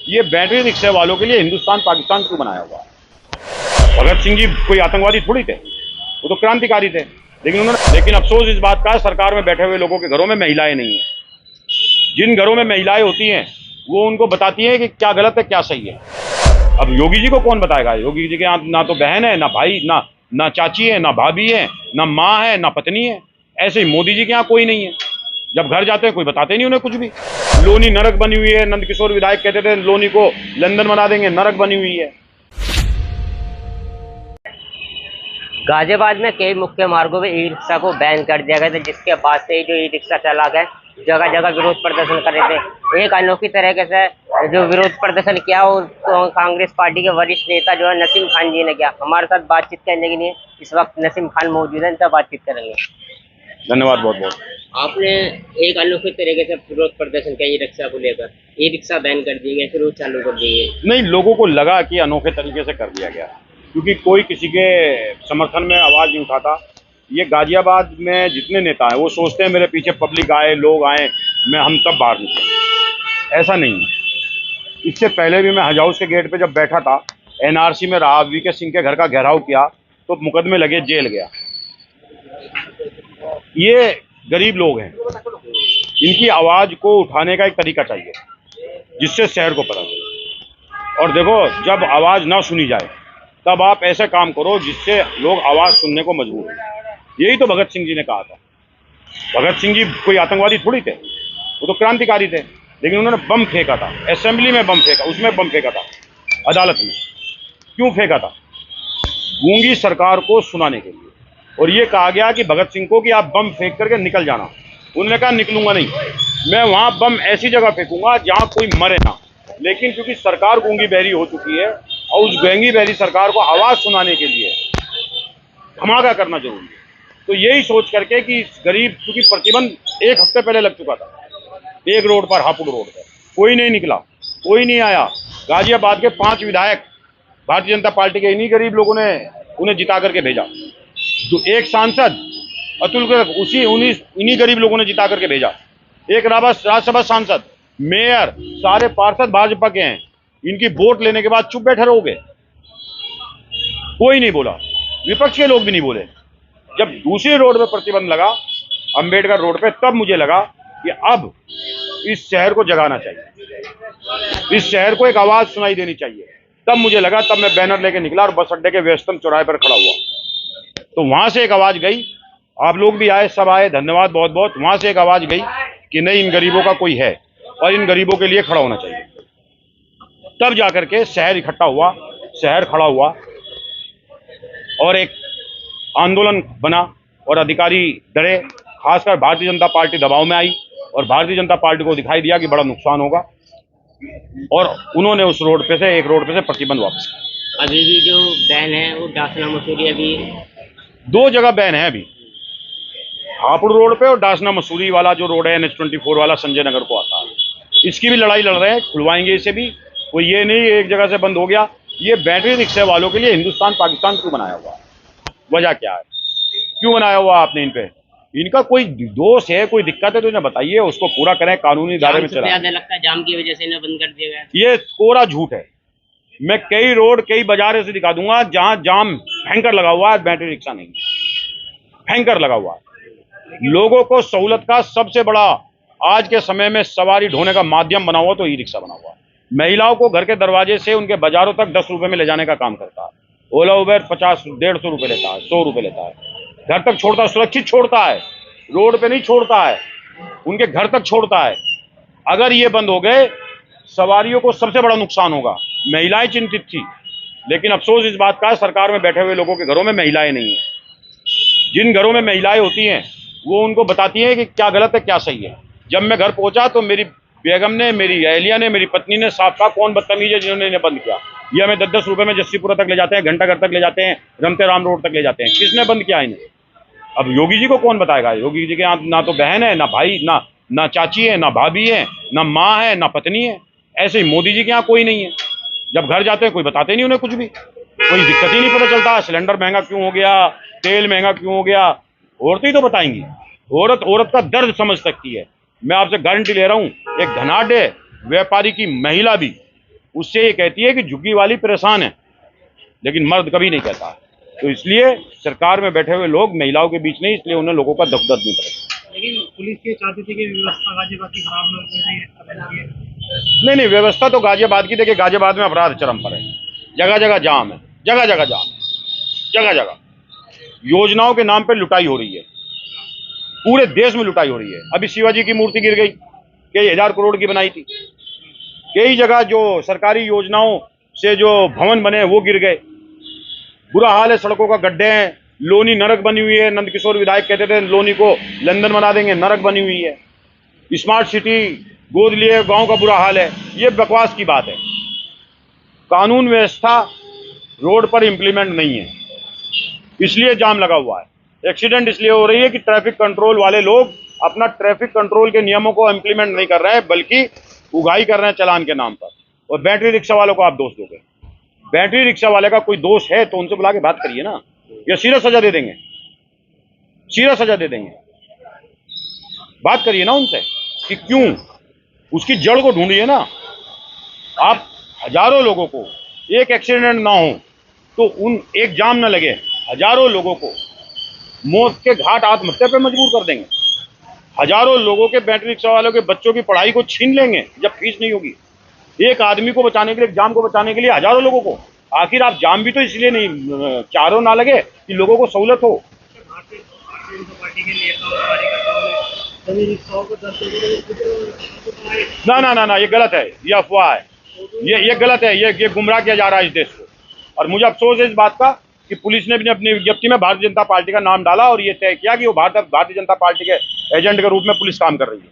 ये बैटरी रिक्शे वालों के लिए हिंदुस्तान पाकिस्तान क्यों बनाया हुआ है? भगत सिंह जी कोई आतंकवादी थोड़ी थे, वो तो क्रांतिकारी थे। लेकिन अफसोस इस बात का है, सरकार में बैठे हुए लोगों के घरों में महिलाएं नहीं है। जिन घरों में महिलाएं होती हैं वो उनको बताती हैं कि क्या गलत है क्या सही है। अब योगी जी को कौन बताएगा? योगी जी के यहाँ ना तो बहन है, ना भाई, ना ना चाची है, ना भाभी है, ना माँ है, ना पत्नी है। ऐसे ही मोदी जी के यहाँ कोई नहीं है। जब घर जाते हैं कोई बताते नहीं उन्हें कुछ भी। लोनी नरक बनी हुई है। नंदकिशोर विधायक कहते थे लोनी को लंदन बना देंगे, नरक बनी हुई है। गाजियाबाद में कई मुख्य मार्गों में ई रिक्शा को बैन कर दिया गया था, जिसके बाद से ही जो ई रिक्शा चालक है जगह जगह विरोध प्रदर्शन कर रहे थे। एक अनोखी तरीके से जो विरोध प्रदर्शन किया वो तो कांग्रेस पार्टी के वरिष्ठ नेता जो है नसीम खान जी ने किया। हमारे साथ बातचीत करने के लिए इस वक्त नसीम खान मौजूद है, इनसे बातचीत करेंगे। धन्यवाद बहुत बहुत। आपने एक अनोखी तरीके से विरोध प्रदर्शन किया ई रिक्शा को लेकर, ई रिक्शा बैन कर दिए गए, फिर वो चालू कर दिए गए। नहीं, लोगों को लगा कि अनोखे तरीके से कर दिया गया, क्योंकि कोई किसी के समर्थन में आवाज नहीं उठाता। ये गाजियाबाद में जितने नेता हैं वो सोचते हैं मेरे पीछे पब्लिक आए, लोग आए, हम तब बाहर निकले। ऐसा नहीं है। इससे पहले भी मैं हज हाउस के गेट पे जब बैठा था, एनआरसी में रहा, वीके सिंह के घर का घेराव किया तो मुकदमे लगे, जेल गया। ये गरीब लोग हैं, इनकी आवाज को उठाने का एक तरीका चाहिए जिससे शहर को पता चले। और देखो, जब आवाज ना सुनी जाए तब आप ऐसे काम करो जिससे लोग आवाज सुनने को मजबूर हो। यही तो भगत सिंह जी ने कहा था। भगत सिंह जी कोई आतंकवादी थोड़ी थे, वो तो क्रांतिकारी थे। लेकिन उन्होंने बम फेंका था, असेंबली में बम फेंका, उसमें बम फेंका था, अदालत में। क्यों फेंका था? गूंगी सरकार को सुनाने के लिए। और ये कहा गया कि भगत सिंह को कि आप बम फेंक करके निकल जाना। उन्होंने कहा निकलूंगा नहीं, मैं वहां बम ऐसी जगह फेंकूंगा जहां कोई मरे ना। लेकिन क्योंकि सरकार गूंगी बहरी हो चुकी है और उस गूंगी बहरी सरकार को आवाज सुनाने के लिए धमाका करना जरूरी है। तो यही सोच करके कि गरीब, क्योंकि प्रतिबंध एक हफ्ते पहले लग चुका था, एक रोड पर, हापुड़ रोड पर कोई नहीं निकला, कोई नहीं आया। गाजियाबाद के 5 विधायक भारतीय जनता पार्टी के इन्हीं गरीब लोगों ने उन्हें जिता करके भेजा। जो एक सांसद अतुल को इन्हीं गरीब लोगों ने जिता करके भेजा। एक राज्यसभा सांसद, मेयर, सारे पार्षद भाजपा के हैं। इनकी वोट लेने के बाद चुप बैठे रहोगे? कोई नहीं बोला, विपक्ष के लोग भी नहीं बोले। जब दूसरी रोड पे प्रतिबंध लगा, अंबेडकर रोड पे, तब मुझे लगा कि अब इस शहर को जगाना चाहिए, इस शहर को एक आवाज सुनाई देनी चाहिए। तब मुझे लगा, तब मैं बैनर लेके निकला और बस अड्डे के व्यस्तम चौराहे पर खड़ा हुआ। तो वहां से एक आवाज गई, आप लोग भी आए, सब आए, धन्यवाद बहुत बहुत। वहां से एक आवाज गई कि नहीं, इन गरीबों का कोई है और इन गरीबों के लिए खड़ा होना चाहिए। तब जाकर के शहर इकट्ठा हुआ, शहर खड़ा हुआ और एक आंदोलन बना और अधिकारी डरे। खासकर भारतीय जनता पार्टी दबाव में आई और भारतीय जनता पार्टी को दिखाई दिया कि बड़ा नुकसान होगा और उन्होंने उस रोड पे से, एक रोड पे से प्रतिबंध वापस किया। अभी भी जो बैन है वो डासना मसूरी अभी 2 जगह बैन है अभी, हापुड़ रोड पे और डासना मसूरी वाला जो रोड है NH-24 वाला, संजय नगर को आता है। इसकी भी लड़ाई लड़ रहे हैं, खुलवाएंगे इसे भी। कोई ये नहीं एक जगह से बंद हो गया। ये बैटरी रिक्शे वालों के लिए हिंदुस्तान पाकिस्तान क्यों बनाया हुआ है? वजह क्या है? क्यों बनाया हुआ आपने इन पे? इनका कोई दोष है, कोई दिक्कत है तो इन्हें बताइए, उसको पूरा करें, कानूनी दायरे में चला। ज्यादा लगता है जाम की वजह से इन्हें बंद कर दिया गया। ये कोरा झूठ है। मैं कई रोड, कई बाजार ऐसे दिखा दूंगा जहां जाम भयंकर लगा हुआ है, बैटरी रिक्शा नहीं, भयंकर लगा हुआ है। लोगों को सहूलत का सबसे बड़ा आज के समय में सवारी ढोने का माध्यम बना हुआ तो ई रिक्शा बना हुआ है। महिलाओं को घर के दरवाजे से उनके बाजारों तक 10 रुपए में ले जाने का काम करता है। ओला उबेर 50, 150 रुपए लेता है, 100 रुपए लेता है। घर तक छोड़ता है, सुरक्षित छोड़ता है, रोड पे नहीं छोड़ता है, उनके घर तक छोड़ता है। अगर ये बंद हो गए, सवारियों को सबसे बड़ा नुकसान होगा। महिलाएं चिंतित थी, लेकिन अफसोस इस बात का है, सरकार में बैठे हुए लोगों के घरों में महिलाएं नहीं है। जिन घरों में महिलाएं होती हैं वो उनको बताती हैं कि क्या गलत है क्या सही है। जब मैं घर पहुंचा तो मेरी बेगम ने, मेरी अहलिया ने, मेरी पत्नी ने साफ कहा कौन बदतमीज है जिन्होंने इन्हें बंद किया। ये हमें 10-10 रुपए में जस्सीपुरा तक ले जाते हैं, घंटाघर तक ले जाते हैं, रमते राम रोड तक ले जाते हैं। किसने बंद किया इन्हें? अब योगी जी को कौन बताएगा? योगी जी के यहाँ ना तो बहन है, ना भाई, ना चाची है, ना भाभी है, ना माँ है, ना पत्नी है। ऐसे ही मोदी जी के यहाँ कोई नहीं है। जब घर जाते हैं कोई बताते नहीं उन्हें कुछ भी, कोई दिक्कत ही नहीं पता चलता। सिलेंडर महंगा क्यों हो गया, तेल महंगा क्यों हो गया, औरतें ही तो बताएंगी। औरत का दर्द समझ सकती है। मैं आपसे गारंटी ले रहा हूं, एक धनाढ़ व्यापारी की महिला भी उससे ये कहती है कि झुग्गी वाली परेशान है, लेकिन मर्द कभी नहीं कहता। तो इसलिए सरकार में बैठे हुए लोग महिलाओं के बीच नहीं, इसलिए उन्हें लोगों का दर्द नहीं पड़ेगा। लेकिन पुलिस ये चाहती थी कि व्यवस्था गाजियाबाद की खराब हो रही है। नहीं, व्यवस्था तो गाजियाबाद की, देखिए गाजियाबाद में अपराध चरम पर है, जगह जगह जाम है, जगह जगह जाम है, जगह जगह योजनाओं के नाम पे लुटाई हो रही है, पूरे देश में लुटाई हो रही है। अभी शिवाजी की मूर्ति गिर गई, कई हजार करोड़ की बनाई थी। कई जगह जो सरकारी योजनाओं से जो भवन बने वो गिर गए, बुरा हाल है, सड़कों का गड्ढे हैं, लोनी नरक बनी हुई है। नंदकिशोर विधायक कहते थे लोनी को लंदन बना देंगे, नरक बनी हुई है। स्मार्ट सिटी गोद लिए गांव का बुरा हाल है, ये बकवास की बात है। कानून व्यवस्था रोड पर इंप्लीमेंट नहीं है, इसलिए जाम लगा हुआ है। एक्सीडेंट इसलिए हो रही है कि ट्रैफिक कंट्रोल वाले लोग अपना ट्रैफिक कंट्रोल के नियमों को इंप्लीमेंट नहीं कर रहे हैं, बल्कि उगाही कर रहे हैं चालान के नाम पर। और बैटरी रिक्शा वालों को आप दोष दोगे? बैटरी रिक्शा वाले का कोई दोष है तो उनसे बुला के बात करिए ना, या सीधा सजा दे देंगे, सीधा सजा दे देंगे। बात करिए ना उनसे कि क्यों, उसकी जड़ को ढूंढिए ना। आप हजारों लोगों को, एक एक्सीडेंट ना हो तो उन एक जाम ना लगे, हजारों लोगों को मौत के घाट आत्महत्या पे मजबूर कर देंगे। हजारों लोगों के, बैटरी रिक्शा वालों के बच्चों की पढ़ाई को छीन लेंगे जब फीस नहीं होगी। एक आदमी को बचाने के लिए, जाम को बचाने के लिए हजारों लोगों को। आखिर आप जाम भी तो इसलिए नहीं चारों ना लगे कि लोगों को सहूलत हो। भारतीय जनता पार्टी के नेता और कार्यकर्ताओं ने सभी रिक्शाओं को 10 ना ना ना ना, ये गलत है, ये अफवाह है, ये गलत है, ये गुमराह किया जा रहा है इस देश को। और मुझे अफसोस है इस बात का कि पुलिस ने भी अपनी विज्ञप्ति में भारतीय जनता पार्टी का नाम डाला और ये तय किया कि वो भारतीय जनता पार्टी के एजेंट के रूप में पुलिस काम कर रही है।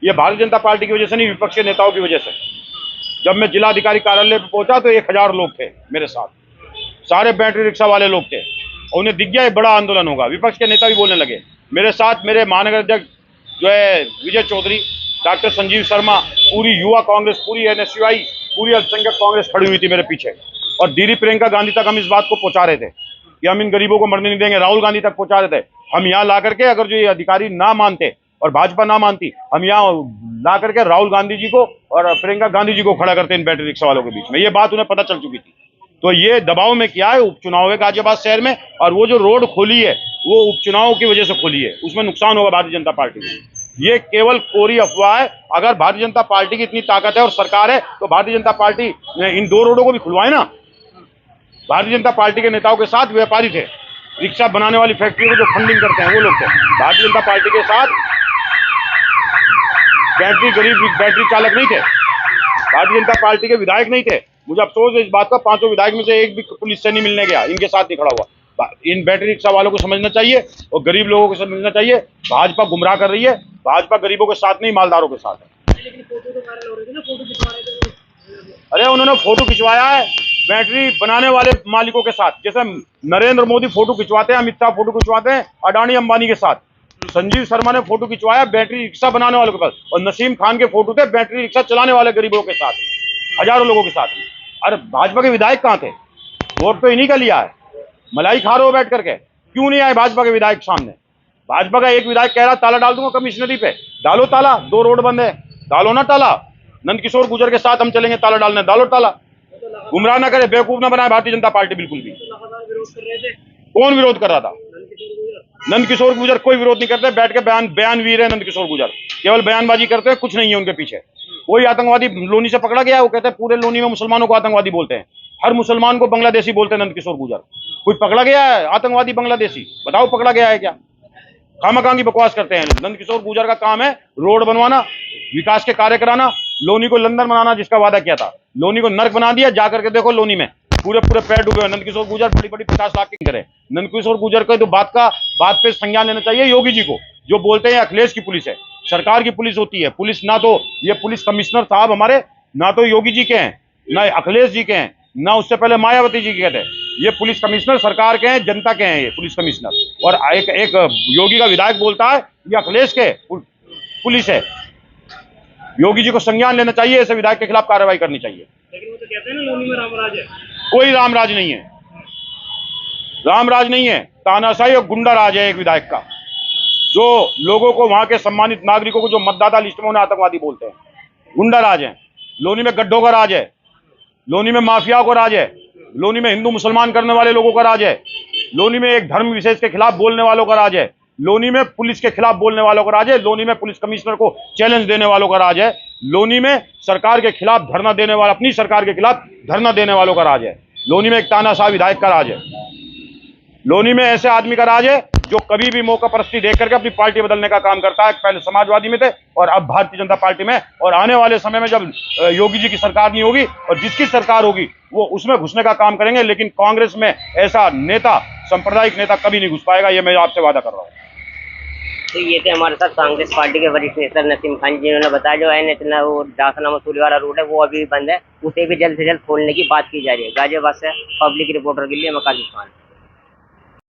ये भारतीय जनता पार्टी की वजह से नहीं, विपक्ष के नेताओं की वजह से। जब मैं जिलाधिकारी कार्यालय पर पहुंचा तो 1000 लोग थे मेरे साथ, सारे बैटरी रिक्शा वाले लोग थे, और उन्हें दिख गया एक बड़ा आंदोलन होगा। विपक्ष के नेता भी बोलने लगे। मेरे साथ मेरे महानगर अध्यक्ष जो है विजय चौधरी, डॉक्टर संजीव शर्मा, पूरी युवा कांग्रेस, पूरी NSUI, पूरी अल्पसंख्यक कांग्रेस खड़ी हुई थी मेरे पीछे। और दीदी प्रियंका गांधी तक हम इस बात को पहुंचा रहे थे कि हम इन गरीबों को मरने नहीं देंगे। राहुल गांधी तक पहुंचा रहे थे। हम यहाँ ला करके, अगर जो ये अधिकारी ना मानते और भाजपा ना मानती, हम यहाँ ला करके राहुल गांधी जी को और प्रियंका गांधी जी को खड़ा करते इन बैटरी रिक्शा वालों के बीच में। ये बात उन्हें पता चल चुकी थी। तो ये दबाव में क्या है, उपचुनाव है गाजियाबाद शहर में, और वो जो रोड खोली है वो उपचुनाव की वजह से खोली है, उसमें नुकसान होगा भारतीय जनता पार्टी को। ये केवल कोरी अफवाह है। अगर भारतीय जनता पार्टी की इतनी ताकत है और सरकार है तो भारतीय जनता पार्टी इन 2 रोडों को भी खुलवाए ना। भारतीय जनता पार्टी के नेताओं के साथ व्यापारी थे, रिक्शा बनाने वाली फैक्ट्रियों को जो फंडिंग करते हैं वो लोग थे। भारतीय जनता पार्टी के साथ गरीब बैटरी चालक नहीं थे, भारतीय जनता पार्टी के विधायक नहीं थे। मुझे अफसोस है इस बात का, 5 विधायक में से एक भी पुलिस से नहीं मिलने गया, इनके साथ नहीं खड़ा हुआ। इन बैटरी रिक्शा वालों को समझना चाहिए और गरीब लोगों को समझना चाहिए, भाजपा गुमराह कर रही है। भाजपा गरीबों के साथ नहीं, मालदारों के साथ है। लेकिन फोटो तो वायरल हो रहे थे ना, फोटो खिंचवा रहे थे। अरे उन्होंने फोटो खिंचवाया है बैटरी बनाने वाले मालिकों के साथ, जैसे नरेंद्र मोदी फोटो खिंचवाते हैं, अमित शाह फोटो खिंचवाते हैं अडानी अंबानी के साथ। संजीव शर्मा ने फोटो खिंचवाया बैटरी रिक्शा बनाने वालों के पास, और नसीम खान के फोटो थे बैटरी रिक्शा चलाने वाले गरीबों के साथ, हजारों लोगों के साथ। अरे भाजपा के विधायक कहाँ थे? वोट तो इन्हीं का लिया है। मलाई खा रहे हो बैठ करके, क्यों नहीं आए भाजपा के विधायक सामने? भाजपा का एक विधायक कह रहा ताला डाल दूंगा कमिश्नरी पे, डालो ताला, 2 रोड बंद है, डालो ना ताला। नंदकिशोर गुर्जर के साथ हम चलेंगे ताला डालने, डालो ताला। गुमराह ना करे, बेवकूफ ना बनाए भारतीय जनता पार्टी बिल्कुल भी। लगातार विरोध कर रहे थे। कौन विरोध कर रहा था? नंदकिशोर नंदकिशोर गुर्जर कोई विरोध नहीं करते, बैठ के बयानवीर है नंदकिशोर गुर्जर, केवल बयानबाजी करते हैं, कुछ नहीं है उनके पीछे। कोई आतंकवादी लोनी से पकड़ा गया है, वो कहते हैं पूरे लोनी में मुसलमानों को आतंकवादी बोलते हैं, हर मुसलमान को बांग्लादेशी बोलते हैं नंदकिशोर गुर्जर। कोई पकड़ा गया है आतंकवादी बांग्लादेशी? बताओ पकड़ा गया है क्या? खामखा की बकवास करते हैं। नंदकिशोर गुर्जर का काम है रोड बनवाना, विकास के कार्य कराना, लोनी को लंदन बनाना, जिसका वादा किया था। लोनी को नर्क बना दिया, जाकर के देखो लोनी में पूरे पैर डूबे हुए। नंदकिशोर गुर्जर बड़ी 50 लाख की करे। नंदकिशोर गुर्जर को तो बात पे संज्ञान लेना चाहिए योगी जी को, जो बोलते हैं अखिलेश की पुलिस है, सरकार की पुलिस होती है। पुलिस ना तो ये पुलिस कमिश्नर साहब हमारे, ना तो योगी जी के हैं, ना अखिलेश जी के हैं, ना उससे पहले मायावती जी के थे। ये पुलिस कमिश्नर सरकार के हैं, जनता के हैं ये पुलिस कमिश्नर। और एक योगी का विधायक बोलता है ये अखिलेश के पुलिस है। योगी जी को संज्ञान लेना चाहिए, ऐसे विधायक के खिलाफ कार्रवाई करनी चाहिए। लेकिन वो तो कहते हैं ना लोनी में रामराज है। कोई रामराज नहीं है, रामराज नहीं है, तानाशाही और गुंडा राज है एक विधायक का, जो लोगों को, वहां के सम्मानित नागरिकों को जो मतदाता लिस्ट में उन्हें आतंकवादी बोलते हैं, गुंडा राज है। लोनी में गड्ढों का राज है, लोनी में माफिया को राज है, लोनी में हिंदू मुसलमान करने वाले लोगों का राज है, लोनी में एक धर्म विशेष के खिलाफ बोलने वालों का राज है, लोनी में पुलिस के खिलाफ बोलने वालों का राज है, लोनी में पुलिस कमिश्नर को चैलेंज देने वालों का राज है, लोनी में सरकार के खिलाफ धरना देने वाला, अपनी सरकार के खिलाफ धरना देने वालों का राज है, लोनी में एक तानाशाह विधायक का राज है, लोनी में ऐसे आदमी का राज है जो कभी भी मौका परस्ती देख करके अपनी पार्टी बदलने का काम करता है। पहले समाजवादी में थे और अब भारतीय जनता पार्टी में, और आने वाले समय में जब योगी जी की सरकार नहीं होगी और जिसकी सरकार होगी वो उसमें घुसने का काम करेंगे, लेकिन कांग्रेस में ऐसा नेता, सांप्रदायिक नेता कभी नहीं घुस पाएगा, ये मैं आपसे वादा कर रहा हूँ। तो ये थे हमारे साथ कांग्रेस पार्टी के वरिष्ठ नेता नसीम खान जी, जिन्होंने बताया जो है इतना वो डासना मसूरी वाला रोड है वो अभी बंद है, उसे भी जल्द से जल्द खोलने की बात की जा रही है। गाजियाबाद से पब्लिक रिपोर्टर के लिए मैं काशिफ खान।